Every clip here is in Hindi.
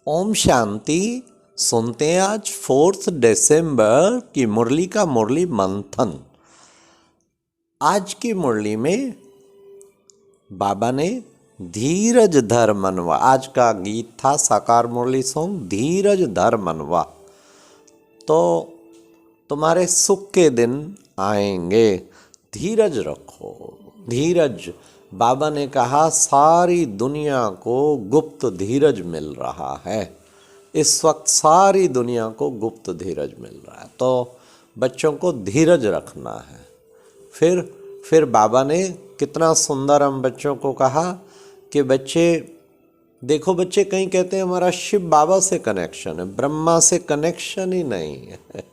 ओम शांति। सुनते हैं आज 4 दिसंबर की मुरली का मुरली मंथन। आज की मुरली में बाबा ने धीरज धर मनवा, आज का गीत था साकार मुरली सॉन्ग धीरज धर मनवा। तो तुम्हारे सुख के दिन आएंगे, धीरज रखो। धीरज, बाबा ने कहा सारी दुनिया को गुप्त धीरज मिल रहा है। इस वक्त सारी दुनिया को गुप्त धीरज मिल रहा है, तो बच्चों को धीरज रखना है। फिर बाबा ने कितना सुंदर हम बच्चों को कहा कि बच्चे देखो, बच्चे कहीं कहते हैं हमारा शिव बाबा से कनेक्शन है, ब्रह्मा से कनेक्शन ही नहीं है।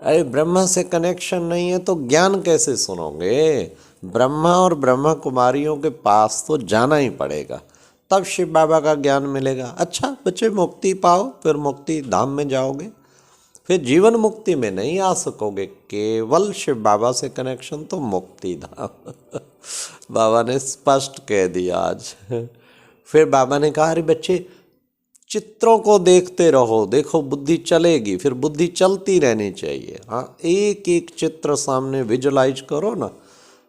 अरे ब्रह्मा से कनेक्शन नहीं है तो ज्ञान कैसे सुनोगे? ब्रह्मा और ब्रह्मा कुमारियों के पास तो जाना ही पड़ेगा, तब शिव बाबा का ज्ञान मिलेगा। अच्छा बच्चे, मुक्ति पाओ, फिर मुक्ति धाम में जाओगे, फिर जीवन मुक्ति में नहीं आ सकोगे। केवल शिव बाबा से कनेक्शन तो मुक्ति धाम। बाबा ने स्पष्ट कह दिया आज। फिर बाबा ने कहा, अरे बच्चे चित्रों को देखते रहो, देखो बुद्धि चलेगी, फिर बुद्धि चलती रहनी चाहिए। हाँ, एक एक चित्र सामने विजुलाइज करो ना।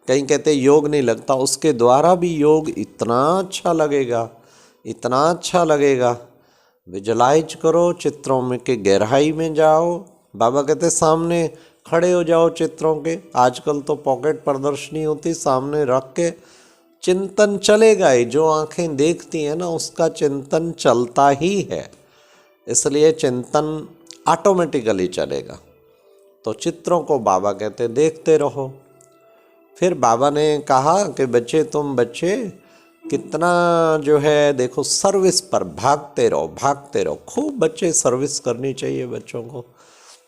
कहीं कहते योग नहीं लगता, उसके द्वारा भी योग इतना अच्छा लगेगा, इतना अच्छा लगेगा। विजुलाइज करो, चित्रों में के गहराई में जाओ। बाबा कहते सामने खड़े हो जाओ चित्रों के। आजकल तो पॉकेट प्रदर्शनी होती, सामने रख के चिंतन चलेगा ही। जो आंखें देखती हैं ना, उसका चिंतन चलता ही है, इसलिए चिंतन ऑटोमेटिकली चलेगा। तो चित्रों को बाबा कहते देखते रहो। फिर बाबा ने कहा कि बच्चे कितना जो है देखो, सर्विस पर भागते रहो, भागते रहो। खूब बच्चे सर्विस करनी चाहिए बच्चों को।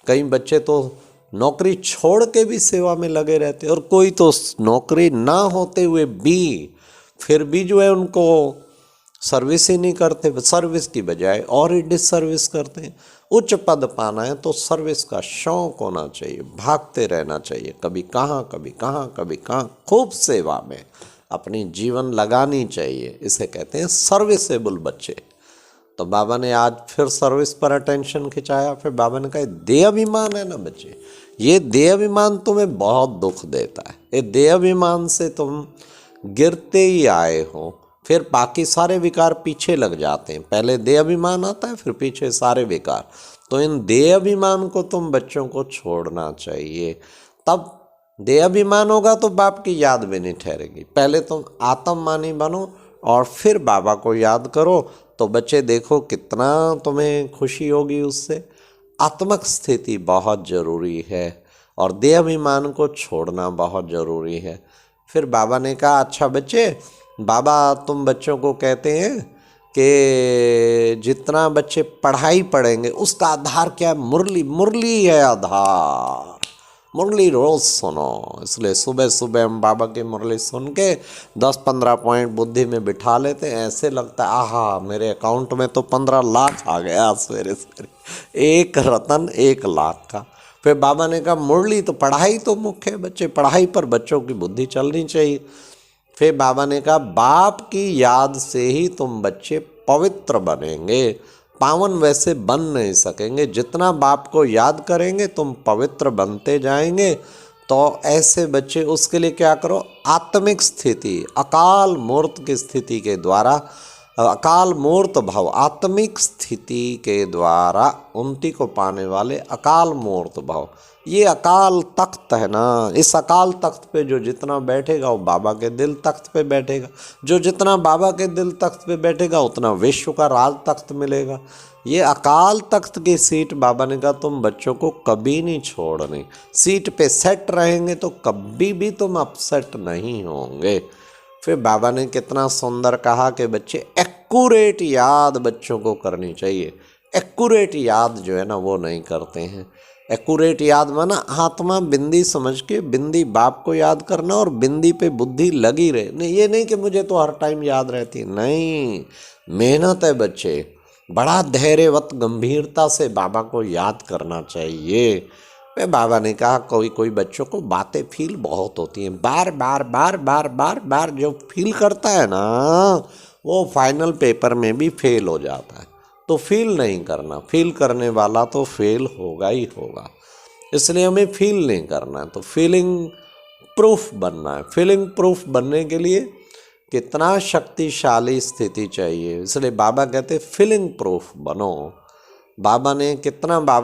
कई बच्चे तो नौकरी छोड़ के भी सेवा में लगे रहते, और कोई तो नौकरी ना होते हुए भी फिर भी जो है उनको सर्विस ही नहीं करते, सर्विस की बजाय और ही डिसर्विस करते हैं। उच्च पद पाना है तो सर्विस का शौक होना चाहिए, भागते रहना चाहिए, कभी कहाँ कभी कहाँ कभी कहाँ। खूब सेवा में अपनी जीवन लगानी चाहिए, इसे कहते हैं सर्विसेबल बच्चे। तो बाबा ने आज फिर सर्विस पर अटेंशन खिंचाया। फिर बाबा ने कहा देह अभिमान है ना बच्चे, ये देह अभिमान तुम्हें बहुत दुख देता है। ये देह अभिमान से तुम गिरते ही आए हो, फिर बाकी सारे विकार पीछे लग जाते हैं। पहले देह अभिमान आता है, फिर पीछे सारे विकार। तो इन देह अभिमान को तुम बच्चों को छोड़ना चाहिए, तब देह अभिमान होगा तो बाप की याद भी नहीं ठहरेगी। पहले तुम आत्ममानी बनो और फिर बाबा को याद करो, तो बच्चे देखो कितना तुम्हें खुशी होगी उससे। आत्मक स्थिति बहुत ज़रूरी है और देह अभिमान को छोड़ना बहुत ज़रूरी है। फिर बाबा ने कहा, अच्छा बच्चे, बाबा तुम बच्चों को कहते हैं कि जितना बच्चे पढ़ाई पढ़ेंगे उसका आधार क्या है? मुरली। मुरली है आधार। मुरली रोज़ सुनो, इसलिए सुबह सुबह हम बाबा की मुरली सुन के 10-15 पॉइंट बुद्धि में बिठा लेते हैं। ऐसे लगता है आहा, मेरे अकाउंट में तो 15 लाख आ गया सवेरे सवेरे, एक रतन 1 लाख का। फिर बाबा ने कहा मुरली तो पढ़ाई तो मुख्य है बच्चे, पढ़ाई पर बच्चों की बुद्धि चलनी चाहिए। फिर बाबा ने कहा बाप की याद से ही तुम बच्चे पवित्र बनेंगे, पावन वैसे बन नहीं सकेंगे। जितना बाप को याद करेंगे तुम पवित्र बनते जाएंगे। तो ऐसे बच्चे, उसके लिए क्या करो? आत्मिक स्थिति, अकाल मूर्त की स्थिति के द्वारा, अकाल मूर्त भाव, आत्मिक स्थिति के द्वारा उन्नति को पाने वाले अकाल मूर्त भाव। ये अकाल तख्त है ना, इस अकाल तख्त पे जो जितना बैठेगा वो बाबा के दिल तख्त पे बैठेगा। जो जितना बाबा के दिल तख्त पे बैठेगा उतना विश्व का राज तख्त मिलेगा। ये अकाल तख्त की सीट बाबा ने कहा तुम बच्चों को कभी नहीं छोड़नी। सीट पे सेट रहेंगे तो कभी भी तुम अपसेट नहीं होंगे। फिर बाबा ने कितना सुंदर कहा कि बच्चे एक्यूरेट याद बच्चों को करनी चाहिए। एक्यूरेट याद जो है ना वो नहीं करते हैं। एक्यूरेट याद माना आत्मा बिंदी समझ के बिंदी बाप को याद करना और बिंदी पे बुद्धि लगी रहे। नहीं, ये नहीं कि मुझे तो हर टाइम याद रहती, नहीं, मेहनत है बच्चे। बड़ा धैर्यवत गंभीरता से बाबा को याद करना चाहिए। वे बाबा ने कहा कोई कोई बच्चों को बातें फील बहुत होती हैं, बार बार बार बार बार बार जो फील करता है ना वो फाइनल पेपर में भी फेल हो जाता है। तो फील नहीं करना, फील करने वाला तो फेल होगा ही होगा, इसलिए हमें फील नहीं करना है। तो फीलिंग प्रूफ बनना है। फीलिंग प्रूफ बनने के लिए कितना शक्तिशाली स्थिति चाहिए, इसलिए बाबा कहते फीलिंग प्रूफ बनो। बाबा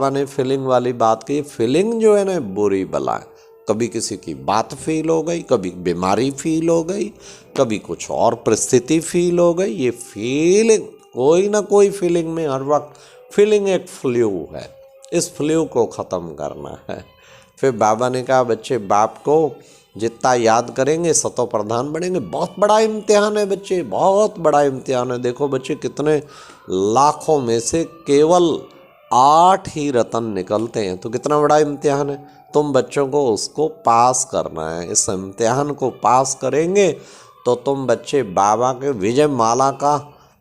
ने फीलिंग वाली बात की। फीलिंग जो है ना बुरी बला है। कभी किसी की बात फील हो गई, कभी बीमारी फील हो गई, कभी कुछ और परिस्थिति फील हो गई। ये फीलिंग, कोई ना कोई फीलिंग में हर वक्त, फीलिंग एक फ्लू है, इस फ्लू को ख़त्म करना है। फिर बाबा ने कहा बच्चे बाप को जितना याद करेंगे सतो प्रधान बनेंगे। बहुत बड़ा इम्तिहान है बच्चे, बहुत बड़ा इम्तिहान है। देखो बच्चे कितने लाखों में से केवल 8 ही रत्न निकलते हैं, तो कितना बड़ा इम्तिहान है। तुम बच्चों को उसको पास करना है। इस इम्तिहान को पास करेंगे तो तुम बच्चे बाबा के विजय माला का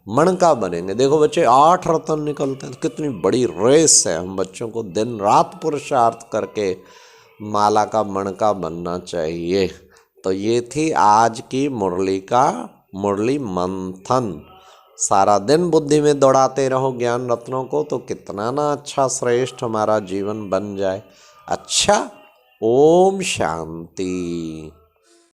मणका बनेंगे। देखो बच्चे 8 रत्न निकलते हैं, कितनी बड़ी रेस है। हम बच्चों को दिन रात पुरुषार्थ करके माला का मणका बनना चाहिए। तो ये थी आज की मुरली मंथन। सारा दिन बुद्धि में दौड़ाते रहो ज्ञान रत्नों को, तो कितना ना अच्छा श्रेष्ठ हमारा जीवन बन जाए। अच्छा, ओम शांति।